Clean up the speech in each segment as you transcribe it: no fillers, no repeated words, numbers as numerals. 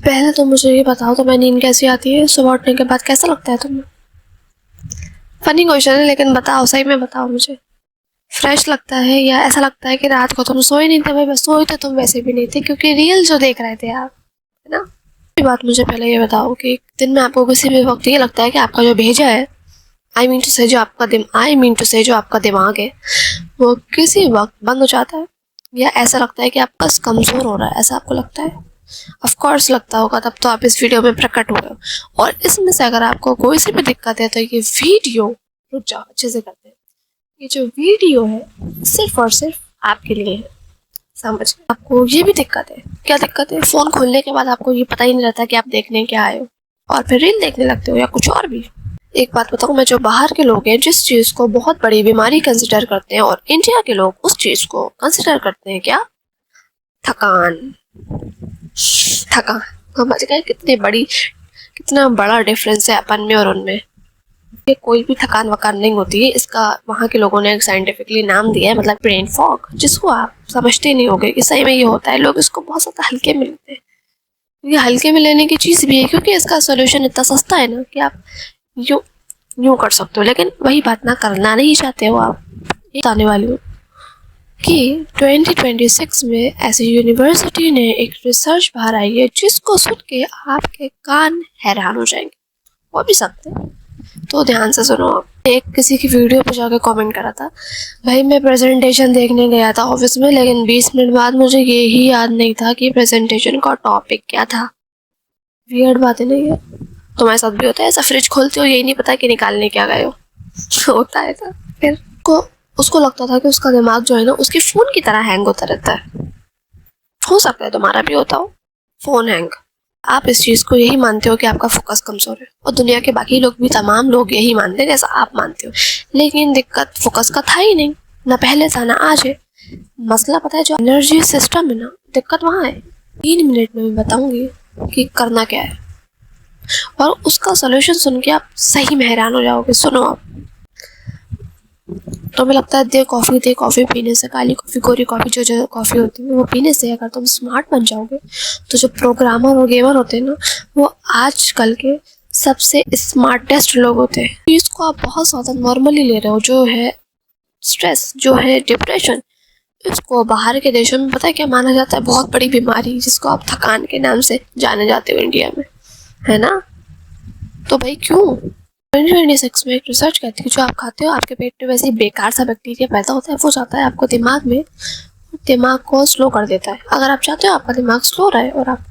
पहले तो मुझे ये बताओ, तुम्हें नींद कैसी आती है? सुबह उठने के बाद कैसा लगता है तुम्हें? फनी क्वेश्चन है, लेकिन बताओ, सही में बताओ मुझे। फ्रेश लगता है या ऐसा लगता है कि रात को तुम सोए नहीं थे? भाई बस सोए तो तुम वैसे भी नहीं थे, क्योंकि रील जो देख रहे थे आप, है ना? ये बात मुझे पहले ये बताओ कि दिन में आपको किसी भी वक्त ये लगता है कि आपका जो भेजा है, आई मीन टू से जो आपका दिमाग है, वो किसी वक्त बंद हो जाता है, या ऐसा लगता है कि आपका कमजोर हो रहा है, ऐसा आपको लगता है? ऑफ कोर्स लगता होगा, तब तो आप इस वीडियो में प्रकट हुए हो। और इसमें से अगर आपको कोई सी भी दिक्कत है तो ये वीडियो, रुक जाओ अच्छे से करते हैं, ये जो वीडियो है सिर्फ और सिर्फ आपके लिए है, समझ? आपको ये भी दिक्कत है, क्या दिक्कत है? फोन खोलने के बाद आपको ये पता ही नहीं रहता कि आप देखने क्या आए हो, और फिर रील देखने लगते हो या कुछ और भी। एक बात बताऊं, मैं, जो बाहर के लोग हैं जिस चीज को बहुत बड़ी बीमारी कंसिडर करते हैं, और इंडिया के लोग उस चीज को कंसिडर करते हैं क्या? थकान। थकान, समझ गए? कितना बड़ा डिफरेंस है अपन में और उनमें। ये कोई भी थकान वकान नहीं होती है, इसका वहाँ के लोगों ने एक साइंटिफिकली नाम दिया है, मतलब ब्रेन फॉग, जिसको आप समझते नहीं होगे कि सही में ये होता है। लोग इसको बहुत ज्यादा हल्के में लेते हैं। ये हल्के में लेने की चीज भी है, क्योंकि इसका सोल्यूशन इतना सस्ता है ना कि आप यूं कर सकते हो, लेकिन वही बात ना करना नहीं चाहते हो आप। ये बताने वाली हूँ कि 2026 में ऐसी यूनिवर्सिटी ने एक रिसर्च बाहर आई है जिसको सुन के आपके कान हैरान हो जाएंगे, हो भी सकते हैं। तो ध्यान से सुनो। एक किसी की वीडियो पे जाकर कमेंट करा था, भाई मैं प्रेजेंटेशन देखने गया था ऑफिस में, लेकिन 20 मिनट बाद मुझे ये ही याद नहीं था कि प्रेजेंटेशन का टॉपिक क्या था। वियर्ड बात है नहीं है? तुम्हारे साथ भी होता है ऐसा? फ्रिज खोलते हो, यही नहीं पता कि निकालने क्या गए हो। होता है था। फिर उसको लगता था कि उसका दिमाग जो है ना, उसके फोन की तरह हैंग होता रहता है। हो सकता है तुम्हारा भी होता हो फोन हैंग। आप इस चीज को यही मानते हो कि आपका फोकस कमजोर है, और दुनिया के बाकी लोग भी, तमाम लोग यही मानते हैं जैसा आप मानते हो। लेकिन दिक्कत फोकस का था ही नहीं, ना पहले था ना आज है। मसला पता है, जो एनर्जी सिस्टम है ना, दिक्कत वहां है। 3 मिनट में मैं बताऊंगी कि करना क्या है, और उसका सोल्यूशन सुन के आप सही में हैरान हो जाओगे। सुनो आप। तो मुझे लगता है दे कॉफ़ी पीने से, काली कॉफ़ी, गोरी कॉफ़ी, जो कॉफ़ी होती है वो पीने से अगर तुम स्मार्ट बन जाओगे, तो जो प्रोग्रामर और गेमर होते हैं ना, वो आजकल के सबसे स्मार्टेस्ट लोग होते हैं। इसको आप बहुत ज़्यादा नॉर्मली ले रहे हो, जो है स्ट्रेस, जो है डिप्रेशन। इसको बाहर के देशों में पता है क्या माना जाता है? बहुत बड़ी बीमारी, जिसको आप थकान के नाम से जाने जाते हो इंडिया में, है ना? तो भाई क्यों? 2026 में एक रिसर्च कहती है, जो आप खाते हो आपके पेट में वैसे ही बेकार सा बैक्टीरिया पैदा होता है, वो जाता है आपको दिमाग में, दिमाग को स्लो कर देता है। अगर आप चाहते हो आपका दिमाग स्लो रहे और आप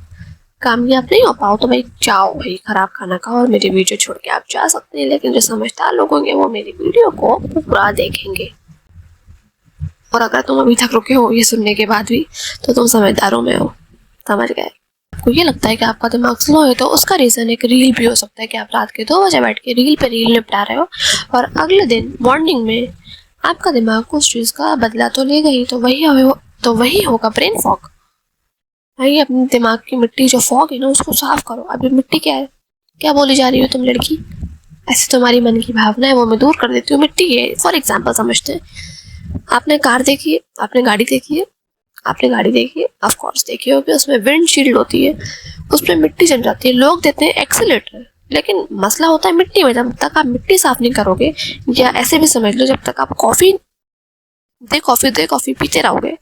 कामयाब नहीं हो पाओ, तो भाई जाओ, भाई खराब खाना खाओ और मेरी वीडियो छोड़ के आप जा सकते हैं। लेकिन जो समझदार लोग होंगे वो मेरी वीडियो को पूरा देखेंगे। और अगर तुम अभी तक रुके हो ये सुनने के बाद भी, तो तुम समझदारों में हो, समझ गए? आपको ये लगता है कि आपका दिमाग स्लो है, तो उसका रीज़न एक रील भी हो सकता है कि आप रात के 2 बजे बैठ के रील पे रील निपटा रहे हो, और अगले दिन मॉर्निंग में आपका दिमाग उस चीज़ का बदला तो लेगा ही, तो वही होगा ब्रेन फॉग। भाई अपने दिमाग की मिट्टी, जो फॉग है ना, उसको साफ करो। अभी मिट्टी क्या है? क्या बोली जा रही हो तुम लड़की? ऐसे तुम्हारी मन की भावना है वो मैं दूर कर देती हूँ। मिट्टी है, फॉर एग्जाम्पल समझते हैं। आपने कार देखी है, आपने गाड़ी देखी है, ऑफ कोर्स देखी होगी, उसमें विंडशील्ड होती है, उसमें मिट्टी जम जाती है, लोग देते हैं एक्सीलेटर, लेकिन मसला होता है मिट्टी में। जब तक आप मिट्टी साफ नहीं करोगे, या ऐसे भी समझ लो, जब तक आप कॉफी पीते रहोगे,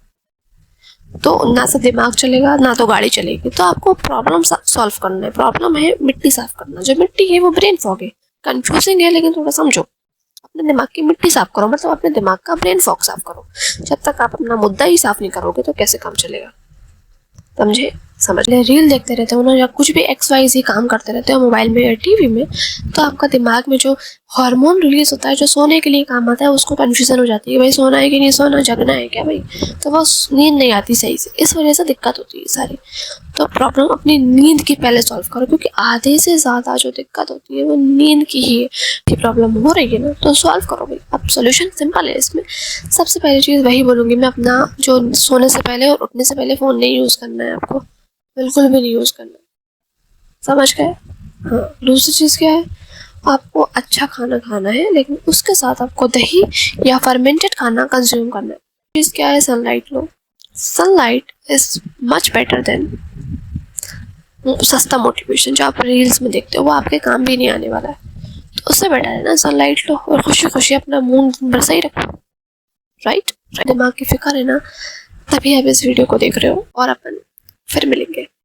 तो ना तो दिमाग चलेगा ना तो गाड़ी चलेगी। तो आपको प्रॉब्लम सॉल्व करना है। प्रॉब्लम है मिट्टी साफ करना। जो मिट्टी है वो ब्रेन फॉग है। कंफ्यूजिंग है, लेकिन थोड़ा समझो। अपने दिमाग की मिट्टी साफ करो, मतलब अपने दिमाग का ब्रेन फॉग साफ करो। जब तक आप अपना मुद्दा ही साफ नहीं करोगे तो कैसे काम चलेगा? समझे? समझ ले। रील देखते रहते हो ना, या कुछ भी XYZ काम करते रहते हो मोबाइल में या टीवी में, तो आपका दिमाग में जो हार्मोन रिलीज होता है, जो सोने के लिए काम आता है, उसको कंफ्यूजन हो जाती है, भाई सोना है कि नहीं सोना, जगना है क्या भाई, तो वो नींद नहीं आती सही से। इस वजह से दिक्कत होती है सारी। तो प्रॉब्लम अपनी नींद की पहले सॉल्व करो, क्योंकि आधे से ज़्यादा जो दिक्कत होती है वो नींद की ही है। कि प्रॉब्लम हो रही है ना, तो सॉल्व करो भाई। अब सोल्यूशन सिंपल है इसमें। सबसे पहली चीज़ वही बोलूँगी मैं, अपना जो सोने से पहले और उठने से पहले फ़ोन नहीं यूज़ करना है आपको, बिल्कुल भी नहीं यूज़ करना। समझ गए? हाँ। दूसरी चीज़ क्या है? आपको अच्छा खाना खाना है, लेकिन उसके साथ आपको दही या फर्मेंटेड खाना कंज्यूम करना है। चीज़ क्या है? Sunlight low. Sunlight is much better than सस्ता मोटिवेशन जो आप रील्स में देखते हो वो आपके काम भी नहीं आने वाला है। तो उससे बेटर है ना सनलाइट लो और खुशी खुशी अपना मूड बरसा ही रखो। राइट, दिमाग की फिक्र है ना, तभी आप इस वीडियो को देख रहे हो। और अपन फिर मिलेंगे।